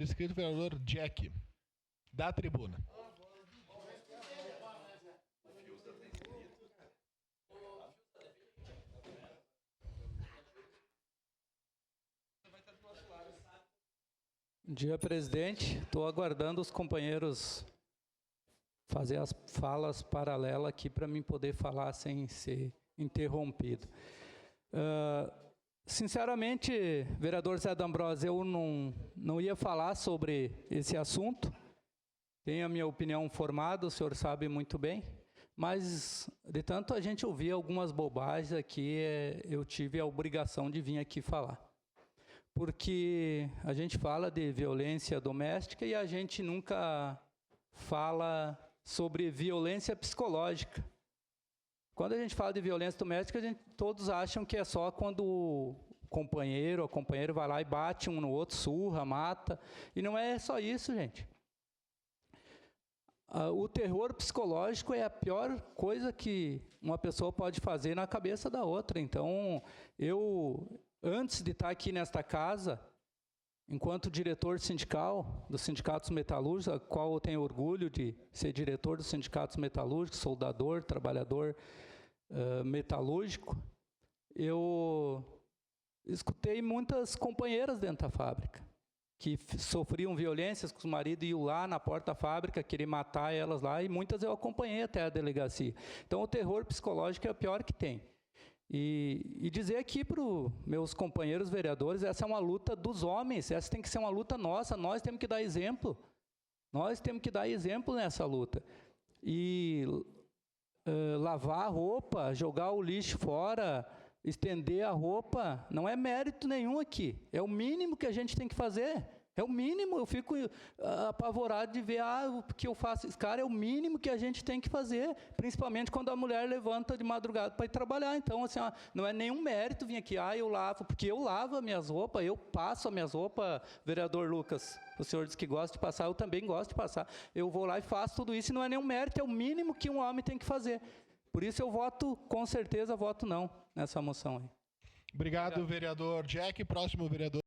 Inscrito o vereador Jack, da tribuna. Bom dia, presidente. Estou aguardando os companheiros fazer as falas paralelas aqui para mim poder falar sem ser interrompido. Sinceramente, vereador Zé D'Ambrosio, eu não ia falar sobre esse assunto. Tenho a minha opinião formada, o senhor sabe muito bem. Mas, de tanto a gente ouvir algumas bobagens aqui, eu tive a obrigação de vir aqui falar. Porque a gente fala de violência doméstica e a gente nunca fala sobre violência psicológica. Quando a gente fala de violência doméstica, todos acham que é só quando o companheiro ou a companheira vai lá e bate um no outro, surra, mata. E não é só isso, gente. O terror psicológico é a pior coisa que uma pessoa pode fazer na cabeça da outra. Então, antes de estar aqui nesta casa, enquanto diretor sindical dos sindicatos metalúrgicos, a qual eu tenho orgulho de ser diretor dos sindicatos metalúrgicos, soldador, trabalhador metalúrgico, eu escutei muitas companheiras dentro da fábrica que sofriam violências, que os maridos iam lá na porta da fábrica, querer matar elas lá, e muitas eu acompanhei até a delegacia. Então, o terror psicológico é o pior que tem. E dizer aqui para os meus companheiros vereadores, essa é uma luta dos homens, essa tem que ser uma luta nossa, nós temos que dar exemplo. Nós temos que dar exemplo nessa luta. E lavar a roupa, jogar o lixo fora, estender a roupa, não é mérito nenhum aqui. É o mínimo que a gente tem que fazer. É o mínimo, eu fico apavorado de ver o que eu faço. Cara, é o mínimo que a gente tem que fazer, principalmente quando a mulher levanta de madrugada para ir trabalhar. Então, assim, não é nenhum mérito vir aqui, eu lavo, porque eu lavo as minhas roupas, eu passo as minhas roupas, vereador Lucas, o senhor disse que gosta de passar, eu também gosto de passar. Eu vou lá e faço tudo isso, e não é nenhum mérito, é o mínimo que um homem tem que fazer. Por isso eu voto, com certeza, voto não nessa moção aí. Obrigado, vereador Jack. Próximo vereador.